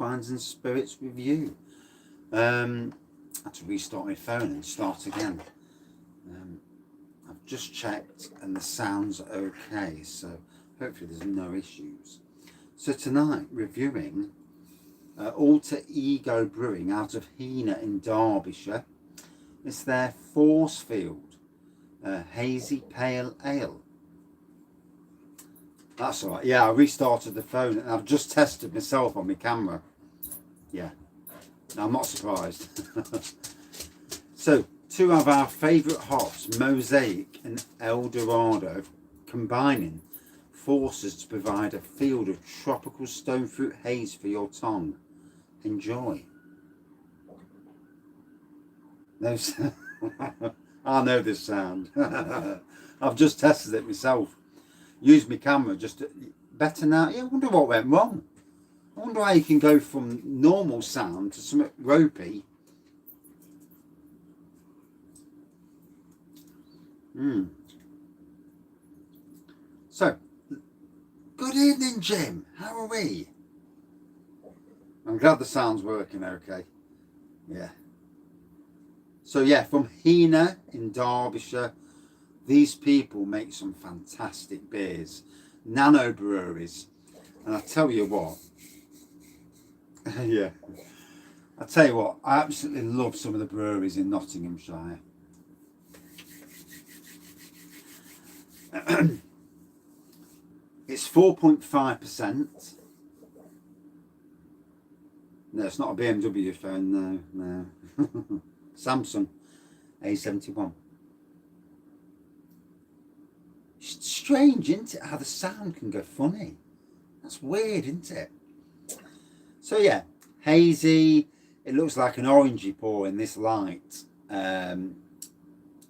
Wines and Spirits review. I had to restart my phone and start again. I've just checked and the sound's okay, so hopefully there's no issues. So tonight, reviewing Alter Ego Brewing out of Heanor in Derbyshire. It's their Forcefield Hazy Pale Ale. That's all right. Yeah, I restarted the phone and I've just tested myself on my camera. Yeah, no, I'm not surprised. So, two of our favourite hops, Mosaic and El Dorado, combining forces to provide a field of tropical stone fruit haze for your tongue. Enjoy. No, I know this sound. I've just tested it myself. Used my camera just to, better now. Yeah, I wonder what went wrong. I wonder how you can go from normal sound to something ropey. So, good evening, Jim. How are we? I'm glad the sound's working okay. Yeah. So yeah, from Heanor in Derbyshire, these people make some fantastic beers, nano breweries, and I tell you what, yeah, I tell you what, I absolutely love some of the breweries in Nottinghamshire. It's 4.5%. No, it's not a BMW phone, no. Samsung A71. It's strange, isn't it, how the sound can go funny? That's weird, isn't it? So yeah, hazy. It looks like an orangey pour in this light.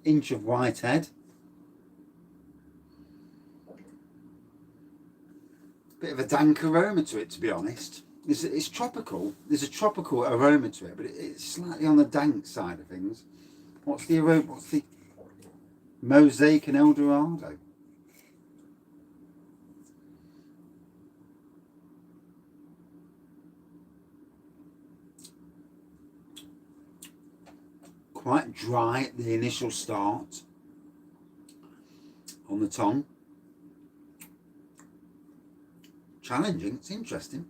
Inch of white head. Bit of a dank aroma to it, to be honest. It's tropical. There's a tropical aroma to it, but it's slightly on the dank side of things. What's the aroma? What's the Mosaic and El Dorado? Quite dry at the initial start on the tongue. Challenging. It's interesting.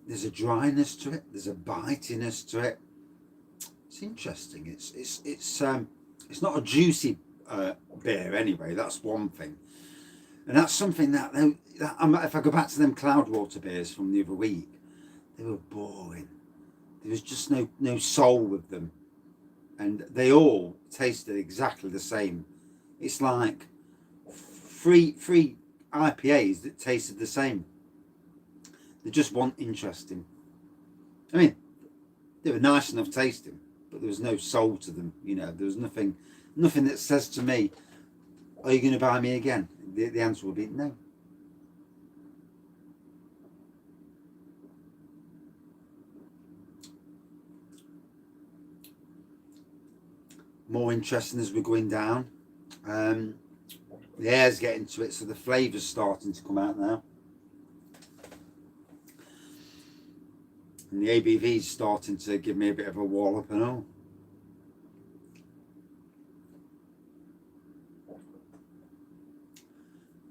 There's a dryness to it. There's a bitiness to it. It's interesting. It's not a juicy beer anyway. That's one thing, and that's something that if I go back to them Cloudwater beers from the other week, they were boring. There was just no soul with them, and they all tasted exactly the same. It's like three IPAs that tasted the same. They just weren't interesting. I mean, they were nice enough tasting, but there was no soul to them. You know, there was nothing that says to me, "Are you going to buy me again?" The answer will be no. More interesting as we're going down. The air's getting to it, so the flavour's starting to come out now. And the ABV's starting to give me a bit of a wallop and all.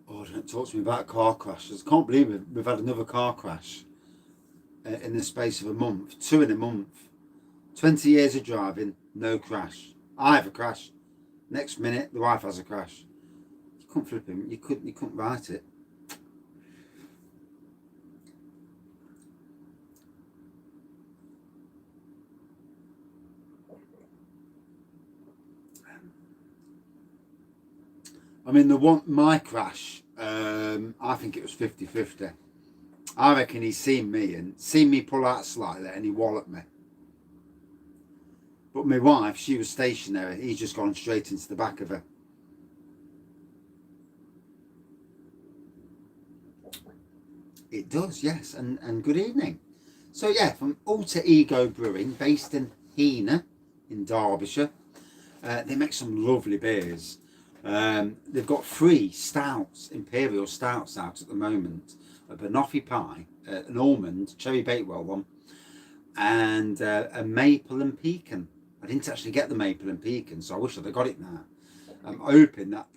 Oh, don't talk to me about car crashes. I can't believe we've had another car crash in the space of a month. 2 in a month. 20 years of driving, no crash. I have a crash. Next minute, the wife has a crash. You couldn't flip him. You couldn't write it. I mean, my crash, I think it was 50-50. I reckon he's seen me pull out slightly and he walloped me. But my wife, she was stationary. He's just gone straight into the back of her. It does, yes. And good evening. So yeah, from Alter Ego Brewing, based in Heanor, in Derbyshire. They make some lovely beers. They've got 3 stouts, imperial stouts out at the moment. A banoffee pie, an almond, cherry bakewell one, and a maple and pecan. I didn't actually get the maple and pecan, so I wish I'd have got it now. I'm hoping that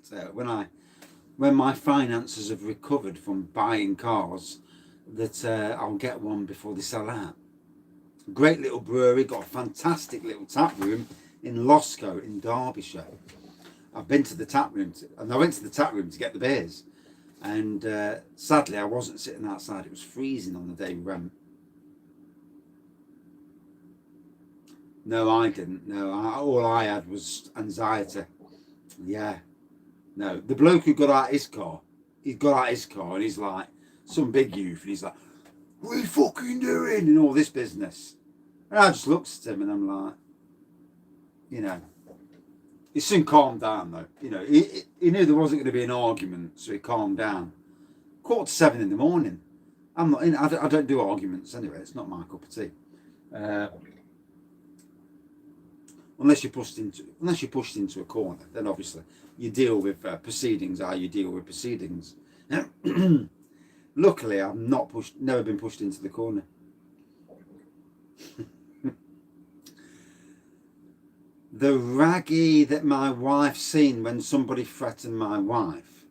when my finances have recovered from buying cars, that I'll get one before they sell out. Great little brewery, got a fantastic little tap room in Losecoe in Derbyshire. I've been to the tap room, and I went to the tap room to get the beers, and sadly I wasn't sitting outside. It was freezing on the day we went. No, I didn't. No, all I had was anxiety. Yeah. No, the bloke who got out his car, and he's like, some big youth, and he's like, what are you fucking doing? And all this business. And I just looked at him and I'm like, you know, he soon calmed down though. You know, he knew there wasn't going to be an argument, so he calmed down. 7:15 in the morning. I'm not in, I don't do arguments anyway, it's not my cup of tea. Unless you're pushed into a corner, then obviously you deal with proceedings how you deal with proceedings. Luckily, I've never been pushed into the corner. The raggy that my wife seen when somebody threatened my wife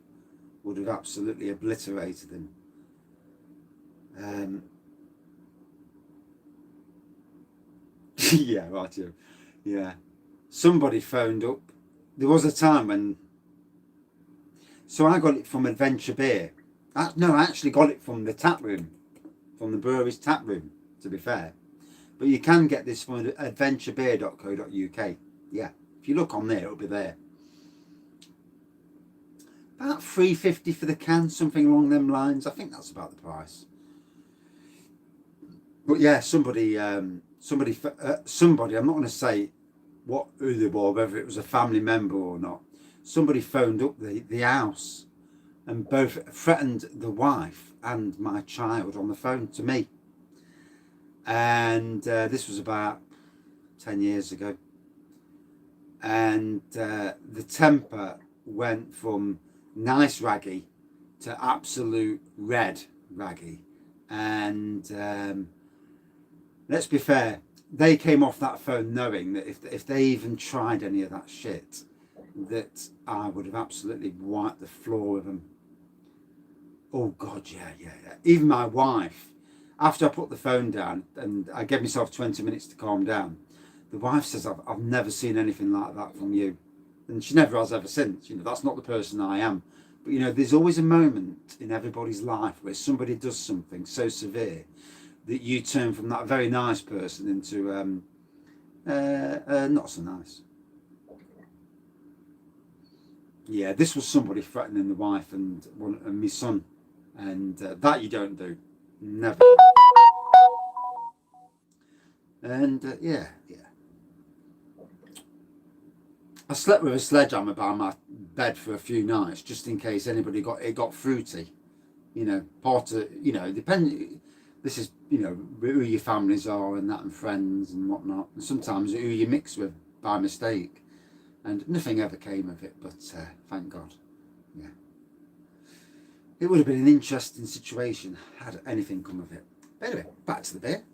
would have absolutely obliterated him. Yeah, right. Yeah. Somebody phoned up. There was a time when. So I got it from Adventure Beer. No, I actually got it from the tap room, from the brewery's tap room, to be fair. But you can get this from adventurebeer.co.uk. Yeah, if you look on there, it'll be there. About $3.50 for the can, something along them lines. I think that's about the price. But yeah, somebody. I'm not going to say who they were, whether it was a family member or not. Somebody phoned up the house and both threatened the wife and my child on the phone to me. And this was about 10 years ago. And the temper went from nice raggy to absolute red raggy. And let's be fair, they came off that phone knowing that if they even tried any of that shit, that I would have absolutely wiped the floor with them. Oh God, yeah. Even my wife, after I put the phone down and I gave myself 20 minutes to calm down, the wife says, I've never seen anything like that from you. And she never has ever since. You know, that's not the person I am. But you know, there's always a moment in everybody's life where somebody does something so severe that you turn from that very nice person into not so nice. Yeah, this was somebody threatening the wife and my son, and that you don't do, never. And yeah. I slept with a sledgehammer by my bed for a few nights just in case anybody got fruity. You know, this is, you know, who your families are and that, and friends and whatnot, and sometimes who you mix with by mistake. And nothing ever came of it, but thank God. Yeah. It would have been an interesting situation had anything come of it. But anyway, back to the beer.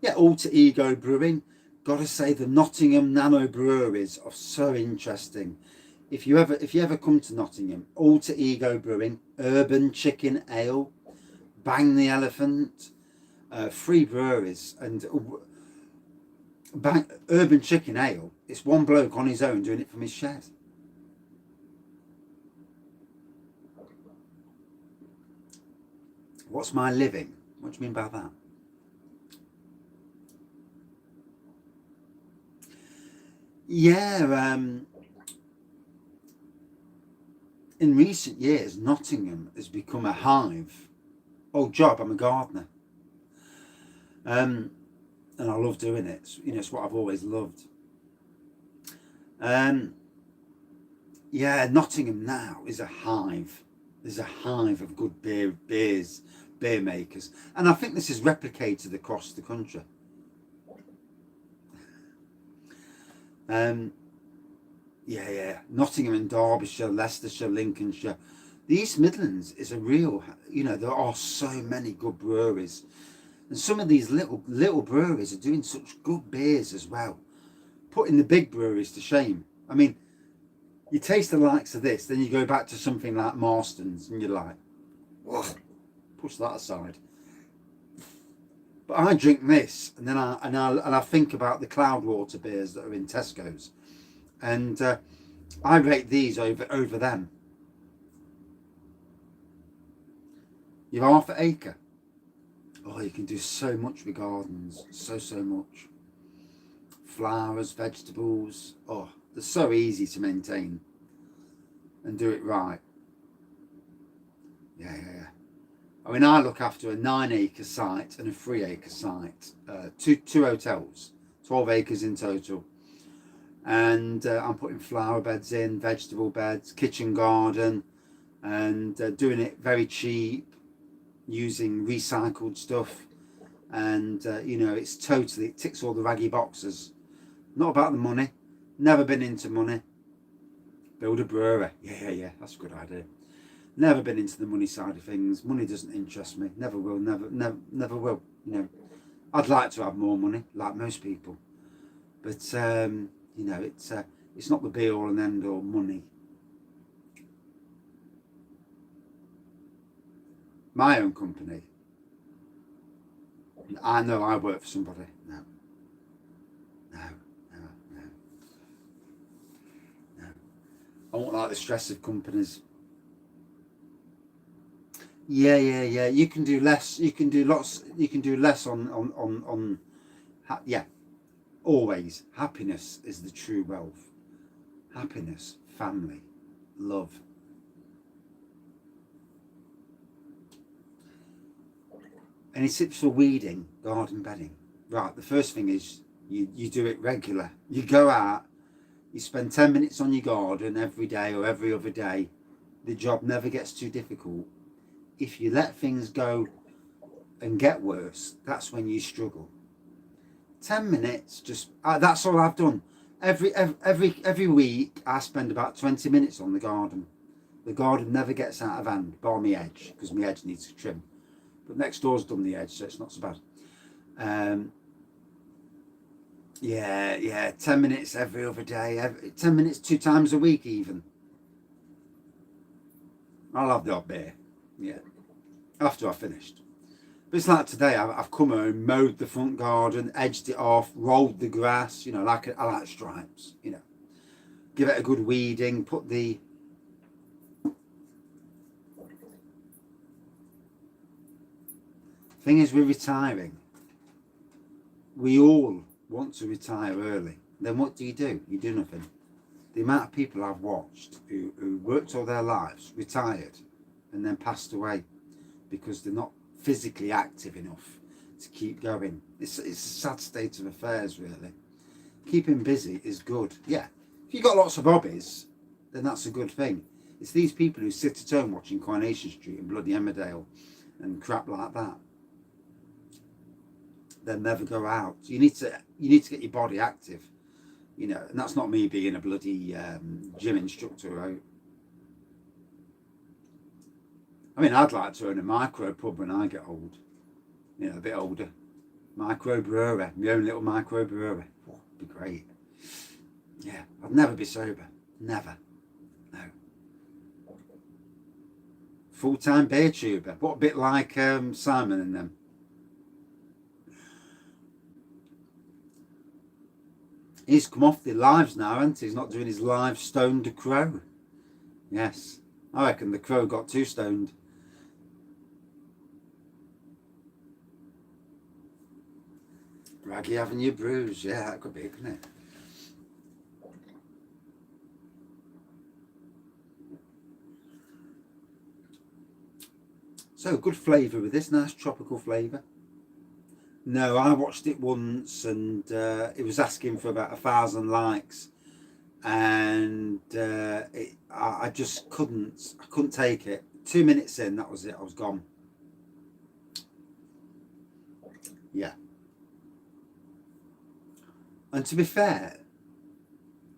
Yeah, Alter Ego Brewing. Gotta say, the Nottingham Nano Breweries are so interesting. If you ever come to Nottingham, Alter Ego Brewing, Urban Chicken Ale, Bang the Elephant, 3 breweries, and Urban Chicken Ale, it's one bloke on his own doing it from his shed. What's my living? What do you mean by that? Yeah, in recent years, Nottingham has become a hive. Old job, I'm a gardener. And I love doing it. You know, it's what I've always loved. Yeah, Nottingham now is a hive. There's a hive of good beer makers, and I think this is replicated across the country. Yeah. Nottingham and Derbyshire, Leicestershire, Lincolnshire. The East Midlands is a real, there are so many good breweries. And some of these little breweries are doing such good beers as well. Putting the big breweries to shame. I mean, you taste the likes of this, then you go back to something like Marston's and you're like, ugh, push that aside. But I drink this, and then I think about the Cloudwater beers that are in Tesco's, and I rate these over them. You're half an acre. Oh, you can do so much with gardens, so much. Flowers, vegetables. Oh, they're so easy to maintain and do it right. Yeah. I mean, I look after a 9-acre site and a 3-acre site, two hotels, 12 acres in total. And I'm putting flower beds in, vegetable beds, kitchen garden, and doing it very cheap, using recycled stuff. And, it ticks all the raggy boxes. Not about the money, never been into money. Build a brewery, yeah, that's a good idea. Never been into the money side of things. Money doesn't interest me. Never will. Never will. I'd like to have more money, like most people, but it's not the be all and end all. Money. My own company. I know I work for somebody. No. I won't like the stress of companies. Yeah. You can do less. You can do lots. You can do less on. Yeah. Always, happiness is the true wealth. Happiness, family, love. Any tips for weeding, garden bedding? Right. The first thing is you do it regular. You go out. You spend 10 minutes on your garden every day or every other day. The job never gets too difficult. If you let things go and get worse, that's when you struggle. 10 minutes, that's all I've done. Every week I spend about 20 minutes on the garden. The garden never gets out of hand, bar my edge, because my edge needs to trim. But next door's done the edge, so it's not so bad. Yeah, 10 minutes every other day, 10 minutes 2 times a week even. I'll have the odd beer, yeah, after I've finished. But it's like today, I've come home, mowed the front garden, edged it off, rolled the grass, I like stripes, Give it a good weeding, put the... Thing is, we're retiring. We all want to retire early. Then what do? You do nothing. The amount of people I've watched who worked all their lives, retired, and then passed away because they're not physically active enough to keep going. It's a sad state of affairs, really. Keeping busy is good. Yeah, if you've got lots of hobbies, then that's a good thing. It's these people who sit at home watching Coronation Street and bloody Emmerdale and crap like that. They'll never go out. You need to get your body active, and that's not me being a bloody gym instructor. I mean, I'd like to own a micro pub when I get old, a bit older. Micro brewery, my own little micro brewery. Oh, it'd be great. Yeah, I'd never be sober. Never. No. Full-time beer tuber. What a bit like Simon and them. He's come off the lives now, hasn't he? He's not doing his live stoned crow. Yes. I reckon the crow got too stoned. Raggy Avenue Brews. Yeah, that could be, couldn't it? So, good flavour with this. Nice tropical flavour. No, I watched it once and it was asking for about 1,000 likes, and I just couldn't take it. 2 minutes in, that was it. I was gone. Yeah. And to be fair,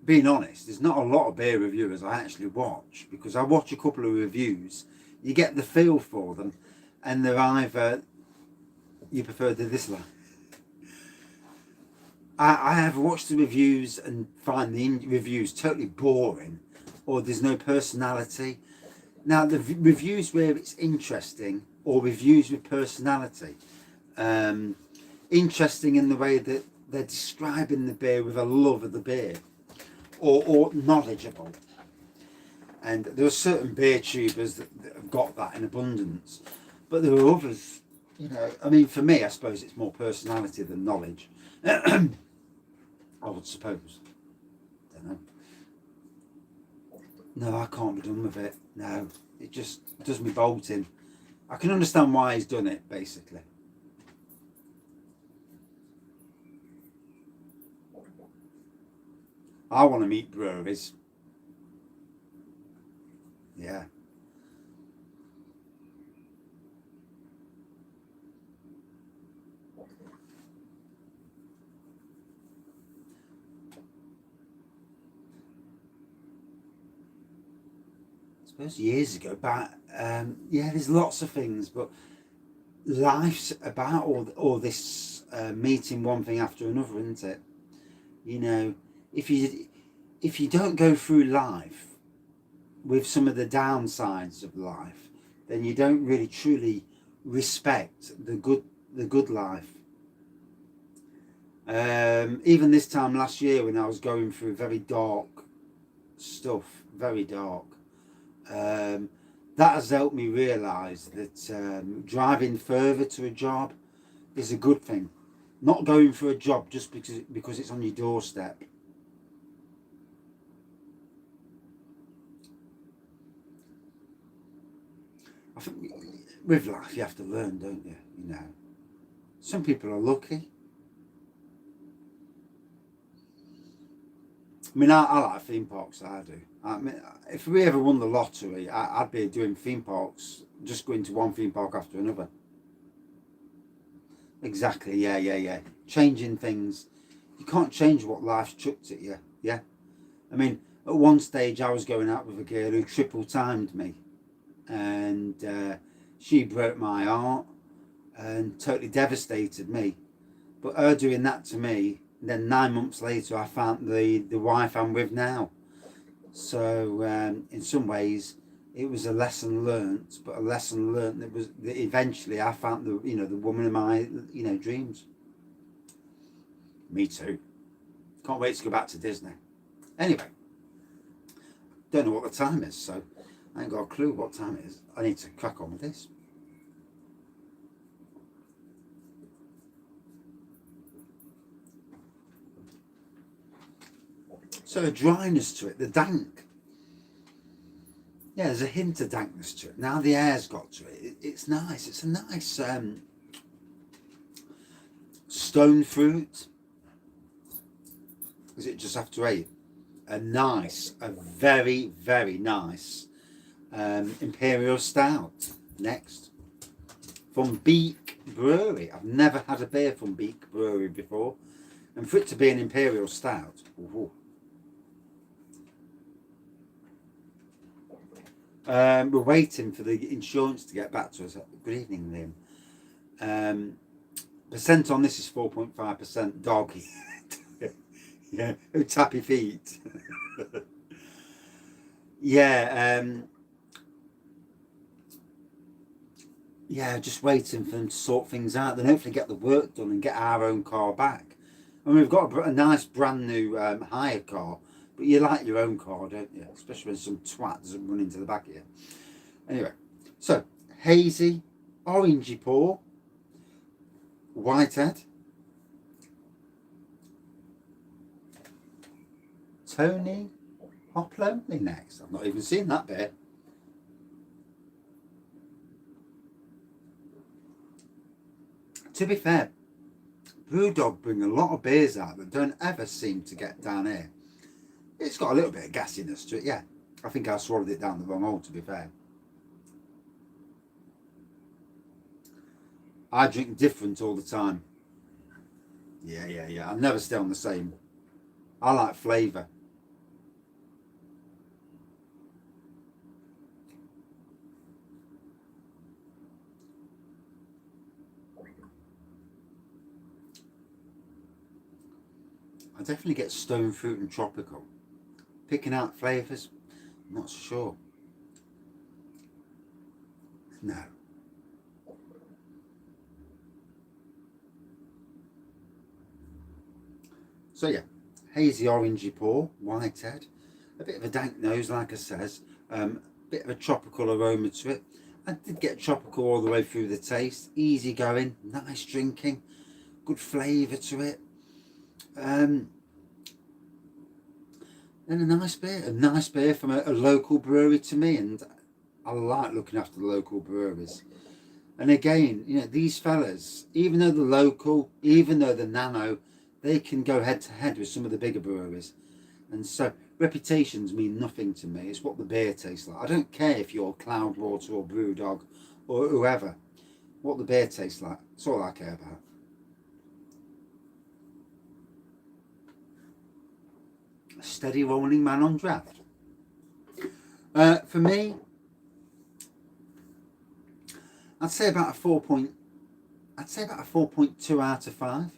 being honest, there's not a lot of beer reviewers I actually watch, because I watch a couple of reviews, you get the feel for them, and they're either you prefer this line. I have watched the reviews and find the reviews totally boring, or there's no personality. Now the reviews where it's interesting, or reviews with personality, interesting in the way that they're describing the beer with a love of the beer, or knowledgeable. And there are certain beer tubers that have got that in abundance, but there are others, you know, I mean, for me, I suppose it's more personality than knowledge. I would suppose. Don't know. No, I can't be done with it. No, it just does me bolting. I can understand why he's done it, basically. I want to meet breweries. Yeah. I suppose years ago, but yeah, there's lots of things, but life's about all this meeting one thing after another, isn't it? You know, if you don't go through life with some of the downsides of life, then you don't really truly respect the good life. Even this time last year, when I was going through very dark stuff, very dark, that has helped me realise that driving further to a job is a good thing. Not going for a job just because it's on your doorstep. I think with life you have to learn, don't you? You know, some people are lucky. I mean, I like theme parks. I do. I mean, if we ever won the lottery, I'd be doing theme parks, just going to one theme park after another. Exactly. Yeah, yeah, yeah. Changing things. You can't change what life's chucked at you. Yeah. I mean, at one stage, I was going out with a girl who triple timed me, and she broke my heart and totally devastated me. But her doing that to me, then 9 months later, I found the wife I'm with now. So in some ways, it was a lesson learnt, but a lesson learnt that eventually I found the woman of my dreams. Me too. Can't wait to go back to Disney. Anyway, don't know what the time is, so I ain't got a clue what time it is. I need to crack on with this. So a dryness to it, the dank. Yeah, there's a hint of dankness to it. Now the air's got to it. It's nice. It's a nice stone fruit. Is it just after 8? A very, very nice Imperial Stout. Next. From Beak Brewery. I've never had a beer from Beak Brewery before. And for it to be an Imperial Stout. Ooh. We're waiting for the insurance to get back to us. Good evening, Liam. Percent on this is 4.5%. Dog. Yeah, tappy feet. Yeah, yeah, just waiting for them to sort things out. Then hopefully get the work done and get our own car back. And we've got a nice brand new hired car. But you like your own car, don't you? Especially when some twat doesn't run into the back of you. Anyway, so hazy, orangey pour, whitehead, Tony Hop Lonely next. I've not even seen that bit. To be fair, Brewdog bring a lot of beers out that don't ever seem to get down here. It's got a little bit of gassiness to it, yeah. I think I swallowed it down the wrong hole, to be fair. I drink different all the time. Yeah. I never stay on the same. I like flavour. I definitely get stone fruit and tropical. Picking out flavours, not so sure. No. So yeah, hazy orangey pour, whitehead, a bit of a dank nose, like I says, bit of a tropical aroma to it. I did get tropical all the way through the taste, easy going, nice drinking, good flavour to it. And a nice beer from a local brewery to me, and I like looking after the local breweries. And again, you know, these fellas, even though they're local, even though they're nano, they can go head to head with some of the bigger breweries. And so reputations mean nothing to me. It's what the beer tastes like. I don't care if you're Cloudwater or Brewdog or whoever. What the beer tastes like. That's all I care about. A steady rolling man on draft. For me, I'd say about a 4.2 out of 5.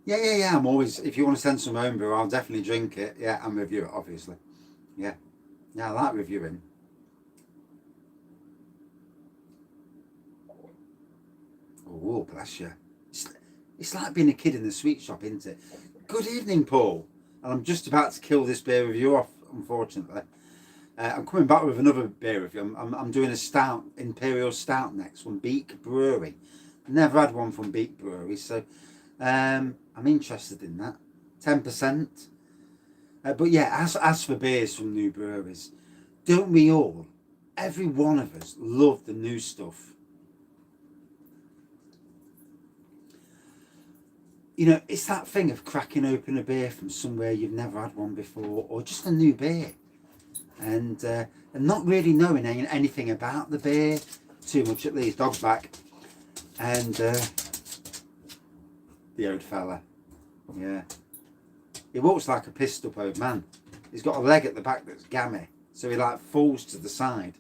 Yeah. I'm always, if you want to send some home brew, I'll definitely drink it. Yeah, and review it, obviously. Yeah, I like reviewing. Oh, bless you. It's like being a kid in the sweet shop, isn't it? Good evening, Paul. And I'm just about to kill this beer review off, unfortunately. I'm coming back with another beer review. I'm doing a stout, Imperial Stout next from Beak Brewery. Never had one from Beak Brewery, so I'm interested in that. 10%. But yeah, as for beers from new breweries, don't we all, every one of us, love the new stuff? You know, it's that thing of cracking open a beer from somewhere you've never had one before, or just a new beer, and not really knowing anything about the beer too much, at least. Dog's back, and the old fella, yeah, he walks like a pissed up old man. He's got a leg at the back that's gammy, so he like falls to the side,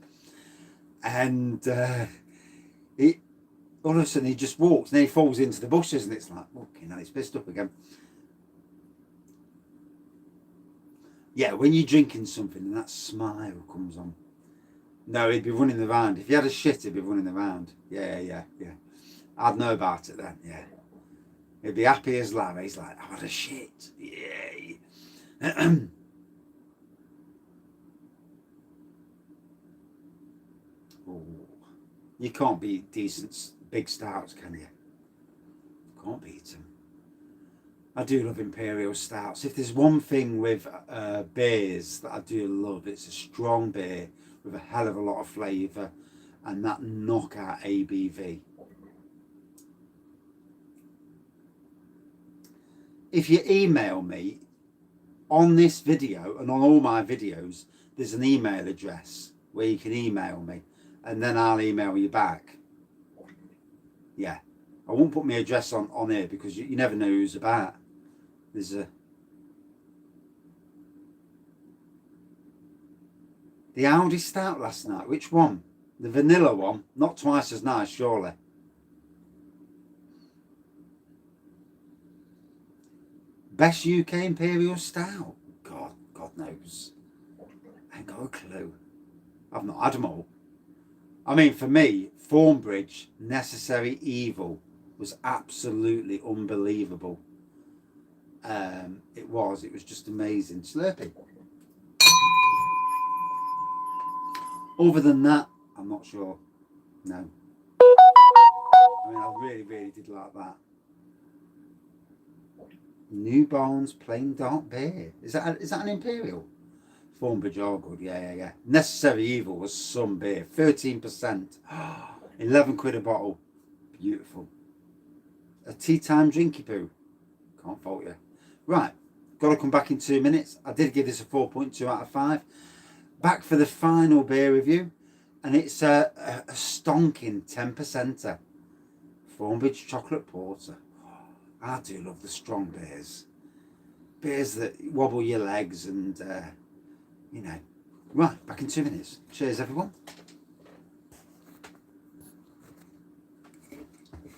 and he. All of a sudden he just walks and then he falls into the bushes, and it's like, okay, now he's pissed up again. Yeah, when you're drinking something and that smile comes on. No, he'd be running around. If he had a shit, he'd be running around. Yeah. I'd know about it then, yeah. He'd be happy as Larry. He's like, I've had a shit. Yeah. Oh, you can't beat decent big stouts, can you? Can't beat them. I do love Imperial Stouts. If there's one thing with beers that I do love, it's a strong beer with a hell of a lot of flavour and that knockout ABV. If you email me on this video and on all my videos, there's an email address where you can email me, and then I'll email you back. Yeah, I won't put my address on here because you never know who's about. There's the Aldi Stout last night. Which one? The vanilla one? Not twice as nice, surely. Best UK Imperial Stout? God knows. I ain't got a clue. I've not had them all. I mean, for me, Thornbridge Necessary Evil was absolutely unbelievable. It was just amazing. Slurpee. Other than that, I'm not sure. No. I mean, I really did like that. New Barnes Plain Dark Beer. Is that an Imperial? Thornbridge are good, yeah. Necessary Evil was some beer. 13%. 11 quid a bottle. Beautiful. A tea time drinky poo. Can't fault you. Right, got to come back in 2 minutes. I did give this a 4.2 out of 5. Back for the final beer review, and it's a stonking 10%er. Thornbridge Chocolate Porter. I do love the strong beers. Beers that wobble your legs and, you know. Right, back in 2 minutes. Cheers, everyone.